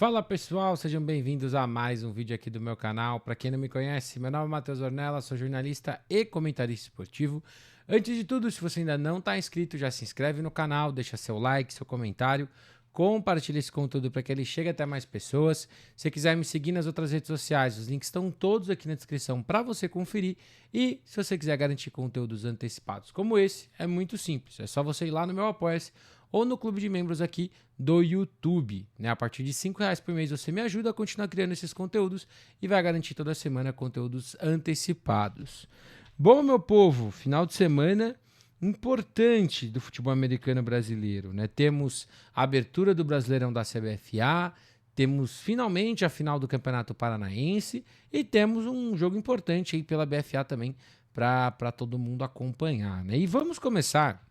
Fala pessoal, sejam bem-vindos a mais um vídeo aqui do meu canal. Para quem não me conhece, meu nome é Matheus Ornella, sou jornalista e comentarista esportivo. Antes de tudo, se você ainda não está inscrito, já se inscreve no canal, deixa seu like, seu comentário, compartilha esse conteúdo para que ele chegue até mais pessoas. Se quiser me seguir nas outras redes sociais, os links estão todos aqui na descrição para você conferir. E se você quiser garantir conteúdos antecipados como esse, é muito simples, é só você ir lá no meu Apoia-se ou no clube de membros aqui do YouTube, né? A partir de R$ 5 por mês você me ajuda a continuar criando esses conteúdos e vai garantir toda semana conteúdos antecipados. Bom, meu povo, final de semana importante do futebol americano brasileiro, né? Temos a abertura do Brasileirão da CBFA, temos finalmente a final do Campeonato Paranaense e temos um jogo importante aí pela BFA também para todo mundo acompanhar, né? E vamos começar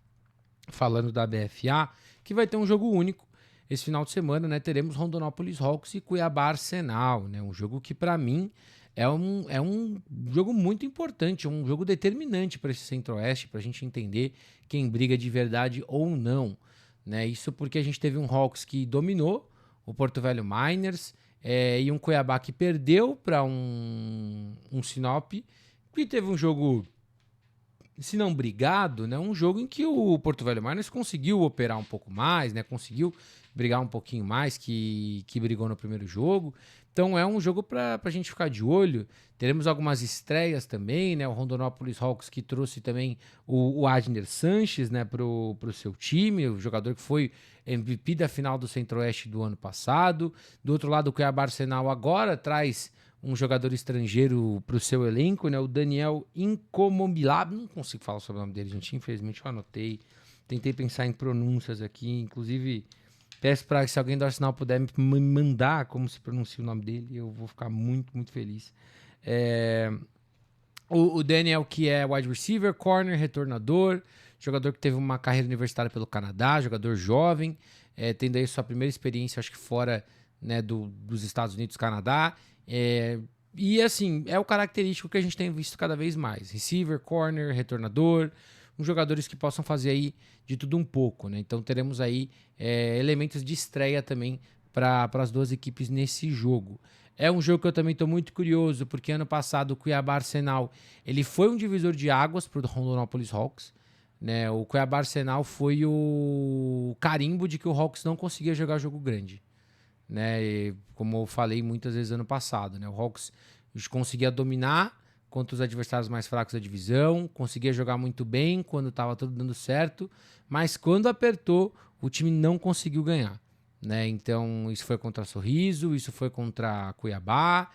falando da BFA, que vai ter um jogo único esse final de semana, né? Teremos Rondonópolis Hawks e Cuiabá Arsenal, né? Um jogo que para mim é um jogo muito importante, um jogo determinante para esse Centro-Oeste, para a gente entender quem briga de verdade ou não, né? Isso porque a gente teve um Hawks que dominou o Porto Velho Miners e um Cuiabá que perdeu para um Sinop, que teve um jogo, se não brigado, né, um jogo em que o Porto Velho Miners conseguiu operar um pouco mais, né, conseguiu brigar um pouquinho mais que brigou no primeiro jogo. Então é um jogo para a gente ficar de olho. Teremos algumas estreias também, né, o Rondonópolis Hawks que trouxe também o Adner Sanches, né, pro seu time, o jogador que foi MVP da final do Centro-Oeste do ano passado. Do outro lado, o Cuiabá Arsenal agora traz um jogador estrangeiro para o seu elenco, né? O Daniel Incomobilab, não consigo falar sobre o nome dele, gente, infelizmente eu anotei, tentei pensar em pronúncias aqui, inclusive peço para que se alguém do Arsenal puder me mandar como se pronuncia o nome dele, eu vou ficar muito, muito feliz. O Daniel, que é wide receiver, corner, retornador, jogador que teve uma carreira universitária pelo Canadá, jogador jovem, tendo aí sua primeira experiência, acho que fora, né, dos Estados Unidos, Canadá. E assim, é o característico que a gente tem visto cada vez mais. Receiver, corner, retornador, uns jogadores que possam fazer aí de tudo um pouco, né? Então teremos aí elementos de estreia também para as duas equipes nesse jogo. É um jogo que eu também estou muito curioso, porque ano passado o Cuiabá Arsenal ele foi um divisor de águas para o Rondonópolis Hawks, né? O Cuiabá Arsenal foi o carimbo de que o Hawks não conseguia jogar jogo grande, né? E, como eu falei muitas vezes ano passado, né? O Hawks conseguia dominar contra os adversários mais fracos da divisão, conseguia jogar muito bem quando estava tudo dando certo, mas quando apertou, o time não conseguiu ganhar, né? Então isso foi contra Sorriso, isso foi contra Cuiabá,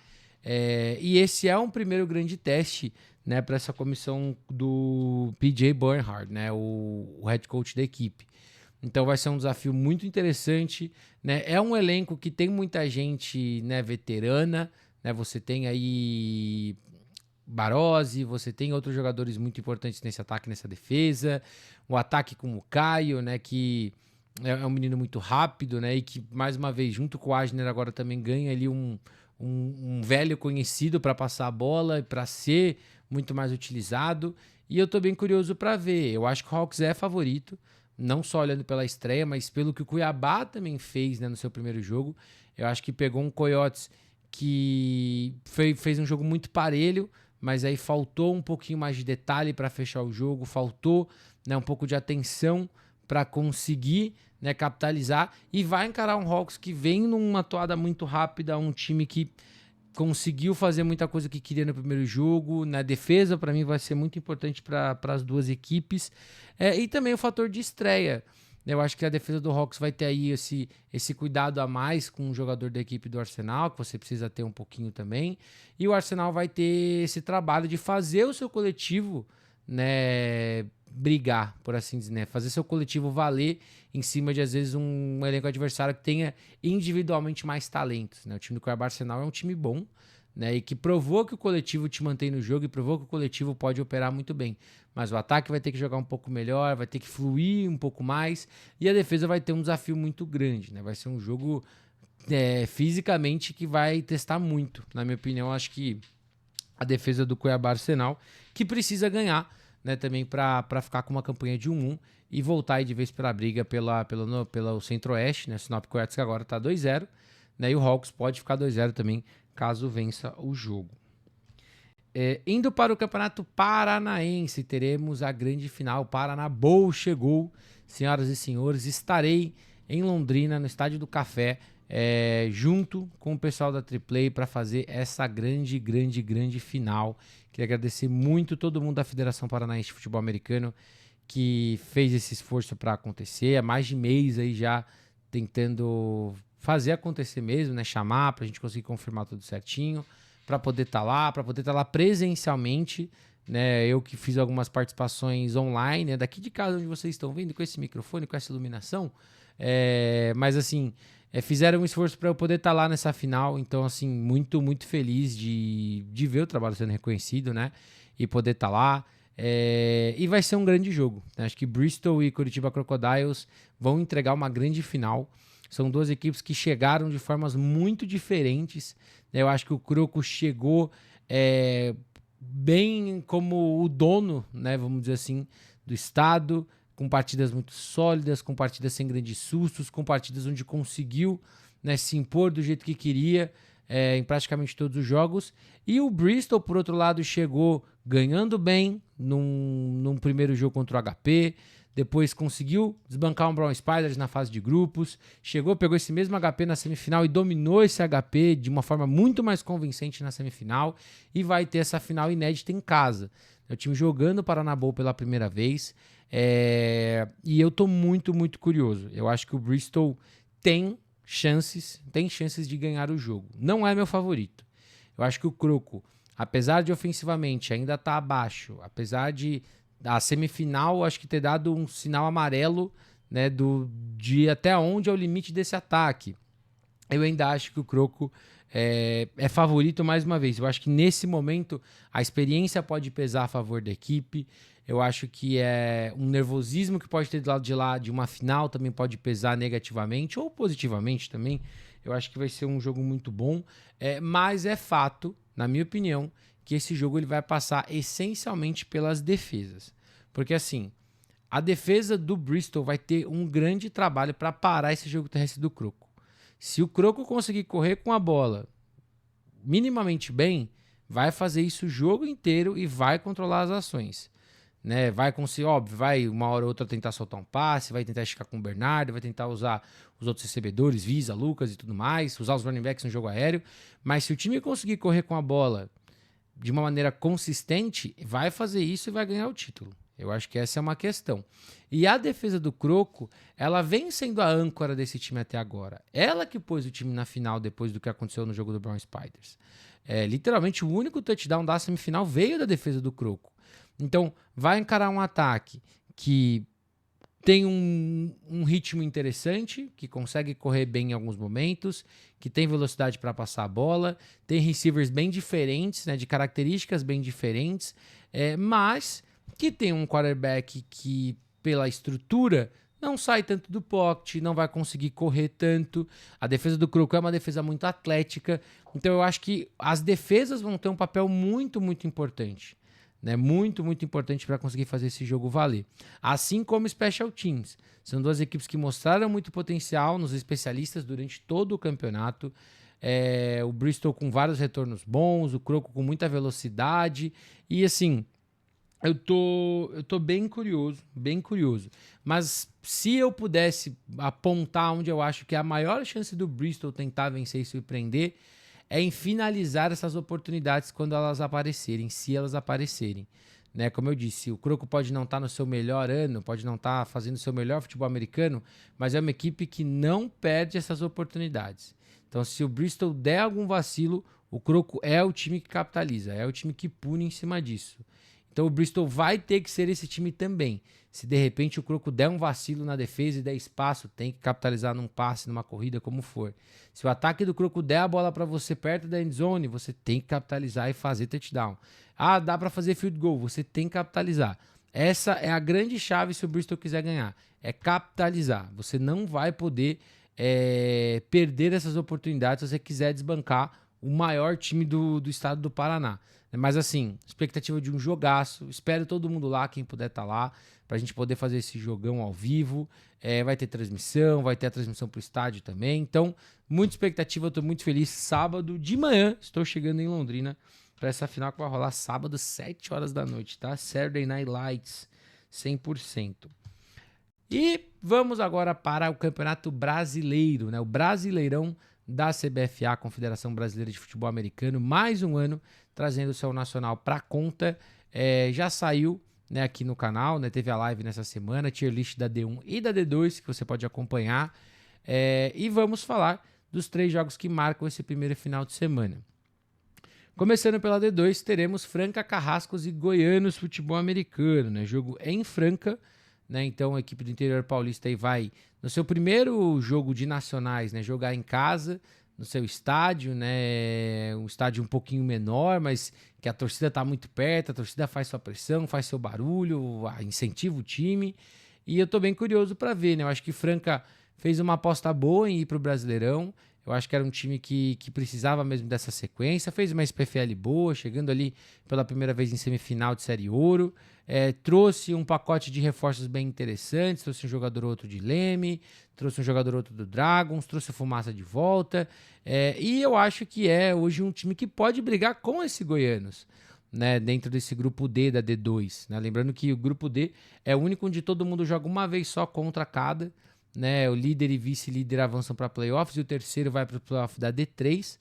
e esse é um primeiro grande teste, né, para essa comissão do PJ Bernhard, né, o head coach da equipe. Então vai ser um desafio muito interessante, né? É um elenco que tem muita gente, né, veterana, né? Você tem aí Barose, você tem outros jogadores muito importantes nesse ataque, nessa defesa. O ataque com o Caio, né, que é um menino muito rápido, né, e que mais uma vez junto com o Agner agora também ganha ali um velho conhecido para passar a bola e para ser muito mais utilizado. E eu tô bem curioso para ver. Eu acho que o Hawks é favorito, não só olhando pela estreia, mas pelo que o Cuiabá também fez, né, no seu primeiro jogo. Eu acho que pegou um Coyotes que fez um jogo muito parelho, mas aí faltou um pouquinho mais de detalhe para fechar o jogo, faltou, né, um pouco de atenção para conseguir, né, capitalizar, e vai encarar um Hawks que vem numa toada muito rápida, um time que conseguiu fazer muita coisa que queria no primeiro jogo. Na defesa, para mim, vai ser muito importante para as duas equipes. E também o fator de estreia. Eu acho que a defesa do Hawks vai ter aí esse cuidado a mais com o jogador da equipe do Arsenal, que você precisa ter um pouquinho também. E o Arsenal vai ter esse trabalho de fazer o seu coletivo, né, brigar, por assim dizer, né? Fazer seu coletivo valer em cima de, às vezes, um elenco adversário que tenha individualmente mais talentos, né? O time do Cuiabá Arsenal é um time bom, né? E que provou que o coletivo te mantém no jogo e provou que o coletivo pode operar muito bem. Mas o ataque vai ter que jogar um pouco melhor, vai ter que fluir um pouco mais, e a defesa vai ter um desafio muito grande, né? Vai ser um jogo fisicamente que vai testar muito. Na minha opinião, acho que a defesa do Cuiabá Arsenal, que precisa ganhar, né, também para ficar com uma campanha de 1-1 e voltar aí de vez pela briga pelo Centro-Oeste, né? Sinop Coyotes que agora está 2-0, né? E o Hawks pode ficar 2-0 também, caso vença o jogo. Indo para o Campeonato Paranaense, teremos a grande final. O Paraná Bowl chegou, senhoras e senhores. Estarei em Londrina, no Estádio do Café, junto com o pessoal da AAA para fazer essa grande final. Queria agradecer muito todo mundo da Federação Paranaense de Futebol Americano que fez esse esforço para acontecer. Há mais de mês aí já tentando fazer acontecer mesmo, né? Chamar para a gente conseguir confirmar tudo certinho, para poder estar lá presencialmente, né? Eu que fiz algumas participações online, né? Daqui de casa onde vocês estão vendo, com esse microfone, com essa iluminação, mas assim, fizeram um esforço para eu poder estar lá nessa final, então assim, muito feliz de ver o trabalho sendo reconhecido, né? E poder estar lá. E vai ser um grande jogo, né? Acho que Bristol e Curitiba Crocodiles vão entregar uma grande final. São duas equipes que chegaram de formas muito diferentes. Eu acho que o Croco chegou bem como o dono, né, vamos dizer assim, do estado, com partidas muito sólidas, com partidas sem grandes sustos, com partidas onde conseguiu, né, se impor do jeito que queria em praticamente todos os jogos. E o Bristol, por outro lado, chegou ganhando bem num primeiro jogo contra o HP, depois conseguiu desbancar um Brown Spiders na fase de grupos, pegou esse mesmo HP na semifinal e dominou esse HP de uma forma muito mais convincente na semifinal, e vai ter essa final inédita em casa. É o time jogando o Paraná Bowl pela primeira vez, e eu tô muito curioso. Eu acho que o Bristol tem chances de ganhar o jogo. Não é meu favorito. Eu acho que o Croco, apesar de ofensivamente ainda estar abaixo, apesar de a semifinal, acho que ter dado um sinal amarelo, né, de até onde é o limite desse ataque, eu ainda acho que o Croco é favorito mais uma vez. Eu acho que nesse momento a experiência pode pesar a favor da equipe. Eu acho que um nervosismo que pode ter do lado de lá de uma final também pode pesar negativamente ou positivamente também. Eu acho que vai ser um jogo muito bom, mas é fato, na minha opinião, que esse jogo ele vai passar essencialmente pelas defesas. Porque assim, a defesa do Bristol vai ter um grande trabalho para parar esse jogo terrestre do Croco. Se o Croco conseguir correr com a bola minimamente bem, vai fazer isso o jogo inteiro e vai controlar as ações. Né? Vai conseguir, óbvio, vai uma hora ou outra tentar soltar um passe, vai tentar esticar com o Bernardo, vai tentar usar os outros recebedores, Visa, Lucas e tudo mais, usar os running backs no jogo aéreo. Mas se o time conseguir correr com a bola de uma maneira consistente, vai fazer isso e vai ganhar o título. Eu acho que essa é uma questão. E a defesa do Croco, ela vem sendo a âncora desse time até agora. Ela que pôs o time na final depois do que aconteceu no jogo do Brown Spiders. Literalmente, o único touchdown da semifinal veio da defesa do Croco. Então, vai encarar um ataque que tem um ritmo interessante, que consegue correr bem em alguns momentos, que tem velocidade para passar a bola, tem receivers bem diferentes, né, de características bem diferentes, mas que tem um quarterback que, pela estrutura, não sai tanto do pocket, não vai conseguir correr tanto. A defesa do Croco é uma defesa muito atlética, então eu acho que as defesas vão ter um papel muito importante. Né, muito importante para conseguir fazer esse jogo valer. Assim como Special Teams. São duas equipes que mostraram muito potencial nos especialistas durante todo o campeonato. O Bristol com vários retornos bons, o Croco com muita velocidade. E assim, eu tô bem curioso. Mas se eu pudesse apontar onde eu acho que é a maior chance do Bristol tentar vencer e surpreender, é em finalizar essas oportunidades quando elas aparecerem, se elas aparecerem. Né? Como eu disse, o Croco pode não estar no seu melhor ano, pode não estar fazendo o seu melhor futebol americano, mas é uma equipe que não perde essas oportunidades. Então, se o Bristol der algum vacilo, o Croco é o time que capitaliza, é o time que pune em cima disso. Então, o Bristol vai ter que ser esse time também. Se de repente o Croco der um vacilo na defesa e der espaço, tem que capitalizar num passe, numa corrida, como for. Se o ataque do Croco der a bola para você perto da endzone, você tem que capitalizar e fazer touchdown. Ah, dá para fazer field goal, você tem que capitalizar. Essa é a grande chave se o Bristol quiser ganhar. É capitalizar. Você não vai poder perder essas oportunidades se você quiser desbancar o maior time do estado do Paraná. Mas assim, expectativa de um jogaço. Espero todo mundo lá, quem puder estar lá. pra gente poder fazer esse jogão ao vivo. Vai ter transmissão, vai ter a transmissão pro estádio também. Então, muita expectativa, eu tô muito feliz. Sábado de manhã, estou chegando em Londrina para essa final que vai rolar sábado, 7 horas da noite, tá? Saturday Night Lights, 100%. E vamos agora para o Campeonato Brasileiro, né? O Brasileirão da CBFA, Confederação Brasileira de Futebol Americano, mais um ano trazendo o seu nacional para conta. Já saiu, né, aqui no canal, né? Teve a live nessa semana, tier list da D1 e da D2 que você pode acompanhar. E vamos falar dos 3 jogos que marcam esse primeiro final de semana. Começando pela D2, teremos Franca, Carrascos e Goianos Futebol Americano, né? Jogo em Franca, né? Então a equipe do interior paulista aí vai, no seu primeiro jogo de nacionais, né, jogar em casa, no seu estádio, né? Um estádio um pouquinho menor, mas que a torcida tá muito perto, a torcida faz sua pressão, faz seu barulho, incentiva o time. E eu tô bem curioso para ver, né? Eu acho que Franca fez uma aposta boa em ir pro Brasileirão. Eu acho que era um time que precisava mesmo dessa sequência. Fez uma SPFL boa, chegando ali pela primeira vez em semifinal de Série Ouro. Trouxe um pacote de reforços bem interessantes. Trouxe um jogador ou outro de Leme, trouxe um jogador ou outro do Dragons, trouxe o Fumaça de volta. E eu acho que é hoje um time que pode brigar com esse Goianos, né, dentro desse grupo D da D2. Né? Lembrando que o grupo D é o único onde todo mundo joga uma vez só contra cada. Né, o líder e vice-líder avançam para playoffs e o terceiro vai para o playoff da D3.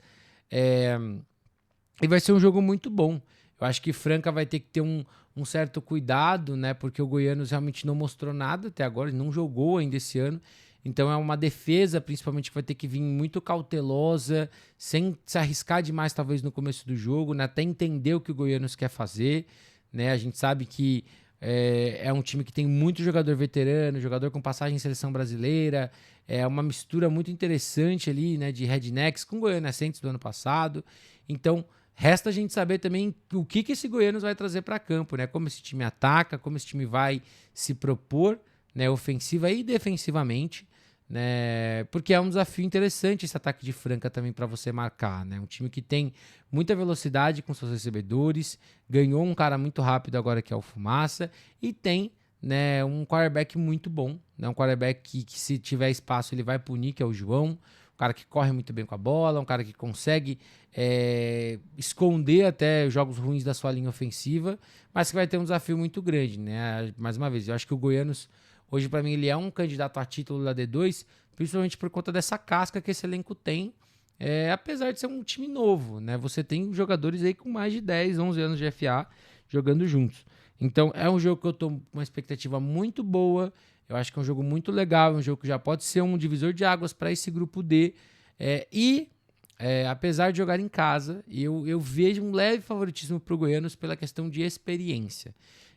E vai ser um jogo muito bom. Eu acho que Franca vai ter que ter um certo cuidado, né, porque o Goianos realmente não mostrou nada até agora, não jogou ainda esse ano. Então é uma defesa, principalmente, que vai ter que vir muito cautelosa, sem se arriscar demais, talvez, no começo do jogo, né, até entender o que o Goianos quer fazer. Né? A gente sabe que é um time que tem muito jogador veterano, jogador com passagem em seleção brasileira. É uma mistura muito interessante ali, né, de rednecks com goianenses do ano passado. Então, resta a gente saber também o que esse Goianos vai trazer para campo, né? Como esse time ataca, como esse time vai se propor, né, ofensiva e defensivamente, né? Porque é um desafio interessante esse ataque de Franca também para você marcar, né? Um time que tem muita velocidade com seus recebedores, ganhou um cara muito rápido agora que é o Fumaça e tem, né, um quarterback muito bom, né? Um quarterback que se tiver espaço ele vai punir, que é o João, um cara que corre muito bem com a bola, um cara que consegue esconder até jogos ruins da sua linha ofensiva, mas que vai ter um desafio muito grande, né? Mais uma vez, eu acho que o Goianos hoje, para mim, ele é um candidato a título da D2, principalmente por conta dessa casca que esse elenco tem, apesar de ser um time novo, né? Você tem jogadores aí com mais de 10, 11 anos de FA jogando juntos. Então, é um jogo que eu tô com uma expectativa muito boa. Eu acho que é um jogo muito legal, um jogo que já pode ser um divisor de águas para esse grupo D. Apesar de jogar em casa, eu vejo um leve favoritismo para o Goianos pela questão de experiência.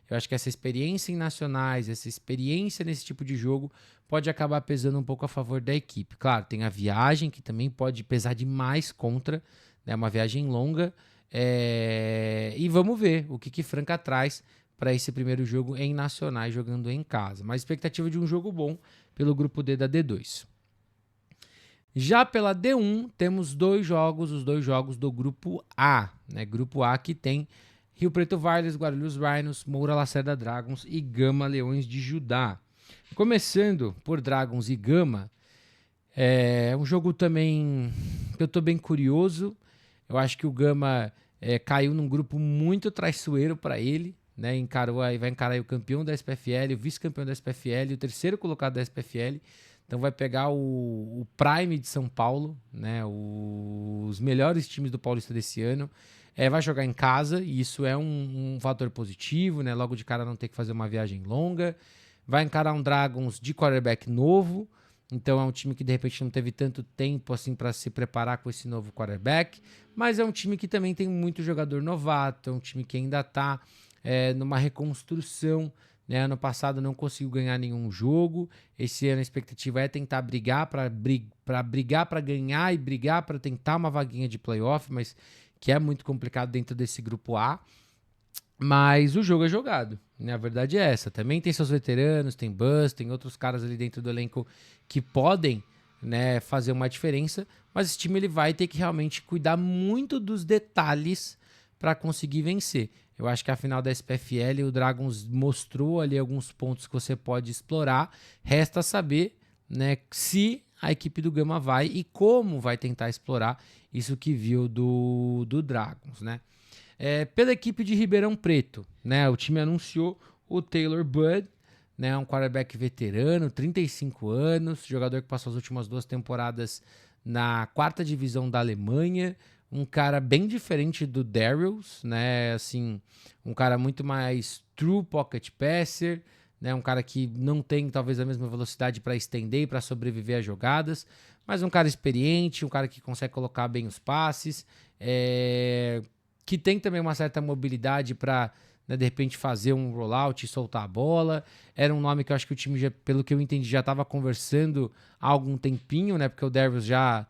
Eu acho que essa experiência em nacionais, essa experiência nesse tipo de jogo pode acabar pesando um pouco a favor da equipe. Claro, tem a viagem que também pode pesar demais contra, né, uma viagem longa. E vamos ver o que Franca traz para esse primeiro jogo em nacionais, jogando em casa. Mas expectativa de um jogo bom pelo grupo D da D2. Já pela D1, temos os dois jogos do grupo A. Né? Grupo A que tem Rio Preto Wireless, Guarulhos Rhinos, Moura Lacerda Dragons e Gama Leões de Judá. Começando por Dragons e Gama, é um jogo também que eu estou bem curioso. Eu acho que o Gama caiu num grupo muito traiçoeiro para ele. Né? Vai encarar o campeão da SPFL, o vice-campeão da SPFL, o terceiro colocado da SPFL. Então vai pegar o Prime de São Paulo, né? Os melhores times do Paulista desse ano. Vai jogar em casa, e isso é um fator positivo, né? Logo de cara não ter que fazer uma viagem longa. Vai encarar um Dragons de quarterback novo, então é um time que de repente não teve tanto tempo assim para se preparar com esse novo quarterback, mas é um time que também tem muito jogador novato, é um time que ainda está numa reconstrução. Né? Ano passado não conseguiu ganhar nenhum jogo, esse ano a expectativa é tentar brigar para ganhar e brigar para tentar uma vaguinha de playoff, mas que é muito complicado dentro desse grupo A, mas o jogo é jogado, né? A verdade é essa. Também tem seus veteranos, tem Buzz, tem outros caras ali dentro do elenco que podem, né, fazer uma diferença, mas esse time ele vai ter que realmente cuidar muito dos detalhes para conseguir vencer. Eu acho que a final da SPFL, o Dragons mostrou ali alguns pontos que você pode explorar. Resta saber, né, se a equipe do Gama vai e como vai tentar explorar isso que viu do Dragons, né? Pela equipe de Ribeirão Preto, né? O time anunciou o Taylor Budd, né? Um quarterback veterano, 35 anos, jogador que passou as últimas 2 temporadas na 4ª divisão da Alemanha, um cara bem diferente do Darius, né? Assim, um cara muito mais true pocket passer, né? Um cara que não tem talvez a mesma velocidade para estender e para sobreviver a jogadas, mas um cara experiente, um cara que consegue colocar bem os passes, que tem também uma certa mobilidade para, né, de repente fazer um rollout e soltar a bola. Era um nome que eu acho que o time, já, pelo que eu entendi, já estava conversando há algum tempinho, né? Porque o Darius já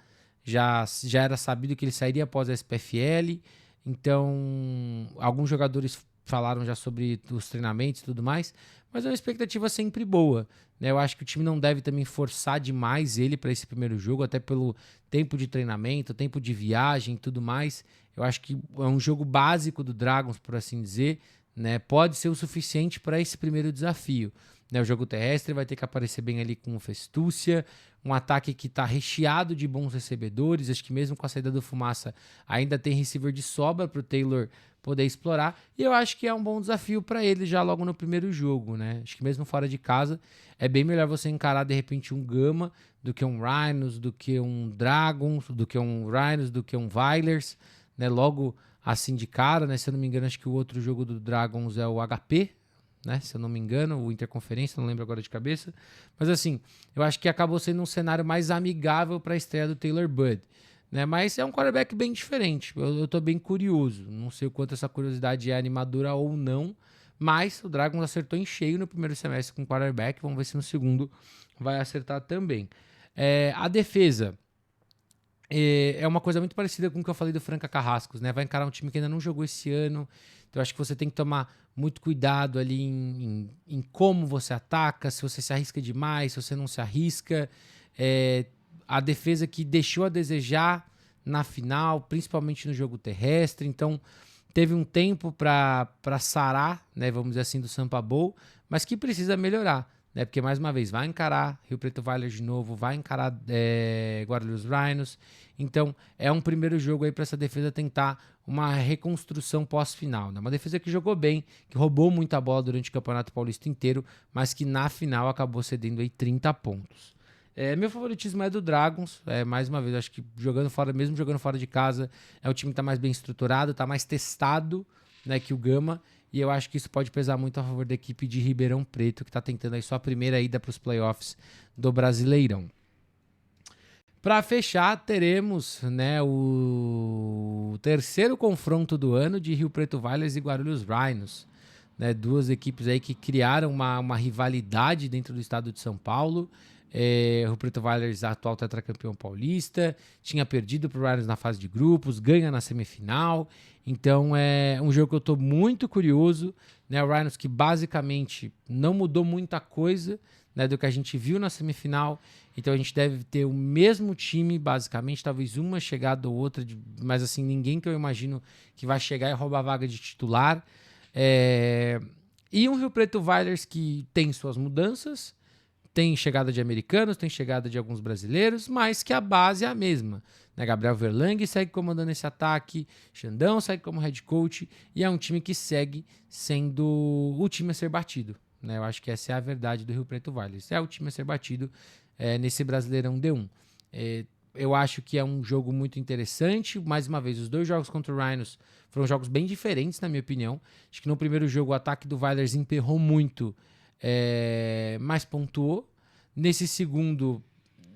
era sabido que ele sairia após a SPFL. Então, alguns jogadores falaram já sobre os treinamentos e tudo mais, mas é uma expectativa sempre boa, né? Eu acho que o time não deve também forçar demais ele para esse primeiro jogo, até pelo tempo de treinamento, tempo de viagem e tudo mais. Eu acho que é um jogo básico do Dragons, por assim dizer, né? Pode ser o suficiente para esse primeiro desafio, né? O jogo terrestre vai ter que aparecer bem ali com o Festúcia, um ataque que está recheado de bons recebedores. Acho que mesmo com a saída do Fumaça ainda tem receiver de sobra para o Taylor poder explorar, e eu acho que é um bom desafio para ele já logo no primeiro jogo, né? Acho que mesmo fora de casa é bem melhor você encarar de repente um Gama do que um Rhinos, do que um Dragons, do que um Rhinos, do que um Vilers, né? Logo assim de cara, né? Se eu não me engano, acho que o outro jogo do Dragons é o HP, né? Se eu não me engano, o Interconferência, não lembro agora de cabeça. Mas assim, eu acho que acabou sendo um cenário mais amigável para a estreia do Taylor Budd, né? Mas é um quarterback bem diferente. Eu tô bem curioso. Não sei o quanto essa curiosidade é animadora ou não, mas o Dragons acertou em cheio no primeiro semestre com o quarterback. Vamos ver se no segundo vai acertar também. A defesa é uma coisa muito parecida com o que eu falei do Franca Carrascos, né? Vai encarar um time que ainda não jogou esse ano. Então, acho que você tem que tomar muito cuidado ali em como você ataca, se você se arrisca demais, se você não se arrisca. A defesa que deixou a desejar na final, principalmente no jogo terrestre. Então, teve um tempo para sarar, né, vamos dizer assim, do Sampa Bowl, mas que precisa melhorar, né? Porque, mais uma vez, vai encarar Rio Preto Valley de novo, vai encarar Guarulhos Rhinos. Então, é um primeiro jogo aí para essa defesa tentar uma reconstrução pós-final, né? Uma defesa que jogou bem, que roubou muita bola durante o Campeonato Paulista inteiro, mas que na final acabou cedendo aí 30 pontos. Meu favoritismo é do Dragons. Mais uma vez, acho que mesmo jogando fora de casa, é o time que está mais bem estruturado, está mais testado, né, que o Gama. E eu acho que isso pode pesar muito a favor da equipe de Ribeirão Preto, que está tentando aí sua primeira ida para os playoffs do Brasileirão. Para fechar, teremos, né, o terceiro confronto do ano de Rio Preto Vilers e Guarulhos Rhinos, né, 2 equipes aí que criaram uma rivalidade dentro do estado de São Paulo. O Preto Vilers, atual tetracampeão paulista, tinha perdido para o Rhinos na fase de grupos, ganha na semifinal. Então é um jogo que eu estou muito curioso, né? O Rhinos que basicamente não mudou muita coisa, né, do que a gente viu na semifinal. Então a gente deve ter o mesmo time, basicamente, talvez uma chegada ou outra, mas assim, ninguém que eu imagino que vai chegar e roubar a vaga de titular. E um Rio Preto Vilers que tem suas mudanças, tem chegada de americanos, tem chegada de alguns brasileiros, mas que a base é a mesma, né? Gabriel Verlang segue comandando esse ataque, Xandão segue como head coach, e é um time que segue sendo o time a ser batido, né? Eu acho que essa é a verdade do Rio Preto Vilers. É o time a ser batido nesse Brasileirão D1. Eu acho que é um jogo muito interessante. Mais uma vez, os 2 jogos contra o Rhinos foram jogos bem diferentes, na minha opinião. Acho que no primeiro jogo o ataque do Vilers emperrou muito, mas pontuou. Nesse segundo,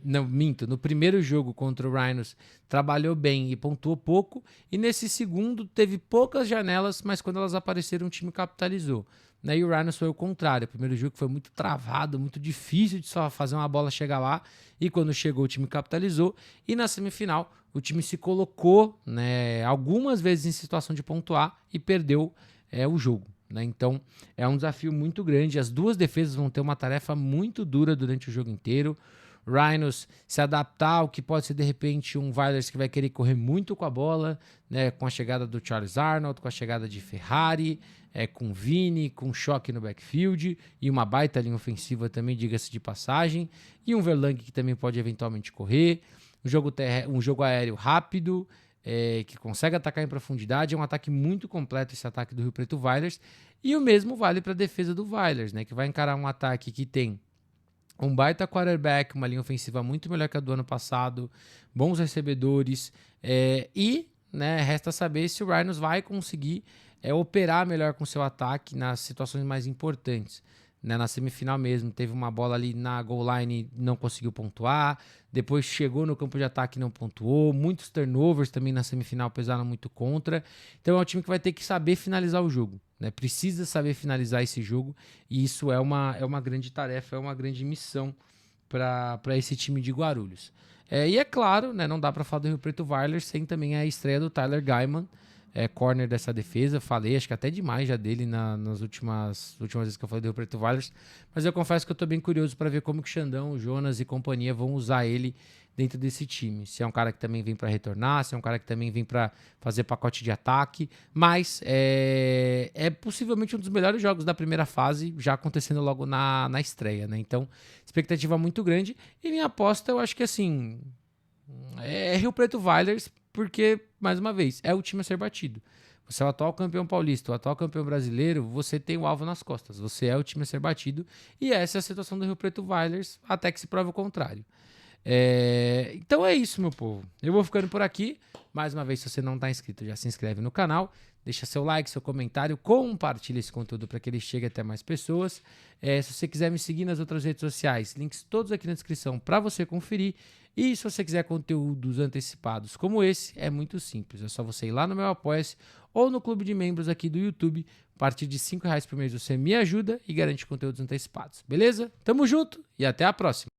não, minto, no primeiro jogo contra o Rhinos trabalhou bem e pontuou pouco, e nesse segundo teve poucas janelas, mas quando elas apareceram o time capitalizou, né? E o Rhinos foi o contrário. O primeiro jogo foi muito travado, muito difícil de só fazer uma bola chegar lá, e quando chegou o time capitalizou, e na semifinal o time se colocou, né, algumas vezes em situação de pontuar e perdeu o jogo. Então é um desafio muito grande. As 2 defesas vão ter uma tarefa muito dura durante o jogo inteiro. Rhinos se adaptar ao que pode ser de repente um Vipers que vai querer correr muito com a bola, né, com a chegada do Charles Arnold, com a chegada de Ferrari, com Vini, com choque no backfield e uma baita linha ofensiva também, diga-se de passagem, e um Verlang que também pode eventualmente correr, um jogo aéreo rápido, que consegue atacar em profundidade. É um ataque muito completo esse ataque do Rio Preto Vilers, e o mesmo vale para a defesa do Vilers, né, que vai encarar um ataque que tem um baita quarterback, uma linha ofensiva muito melhor que a do ano passado, bons recebedores, e, né, resta saber se o Rhinos vai conseguir operar melhor com seu ataque nas situações mais importantes. Né, na semifinal mesmo, teve uma bola ali na goal line, não conseguiu pontuar, depois chegou no campo de ataque e não pontuou, muitos turnovers também na semifinal pesaram muito contra, então é um time que vai ter que saber finalizar o jogo, né, precisa saber finalizar esse jogo, e isso é uma grande tarefa, é uma grande missão para esse time de Guarulhos. E é claro, né, não dá para falar do Rio Preto Vilers sem também a estreia do Tyler Gaiman, corner dessa defesa. Falei, acho que até demais já dele nas últimas vezes que eu falei do Rio Preto Vilers, mas eu confesso que eu tô bem curioso para ver como que o Xandão, o Jonas e companhia vão usar ele dentro desse time. Se é um cara que também vem para retornar, se é um cara que também vem para fazer pacote de ataque, mas é possivelmente um dos melhores jogos da primeira fase, já acontecendo logo na estreia, né? Então, expectativa muito grande, e minha aposta, eu acho que assim, Rio Preto Vilers, porque, mais uma vez, é o time a ser batido. Você é o atual campeão paulista, o atual campeão brasileiro, você tem o alvo nas costas. Você é o time a ser batido. E essa é a situação do Rio Preto Vilers, até que se prove o contrário. Então é isso, meu povo. Eu vou ficando por aqui. Mais uma vez, se você não está inscrito, já se inscreve no canal. Deixa seu like, seu comentário, compartilha esse conteúdo para que ele chegue até mais pessoas. Se você quiser me seguir nas outras redes sociais, links todos aqui na descrição para você conferir. E se você quiser conteúdos antecipados como esse, é muito simples. É só você ir lá no meu Apoia-se ou no clube de membros aqui do YouTube. A partir de R$5 por mês você me ajuda e garante conteúdos antecipados. Beleza? Tamo junto e até a próxima.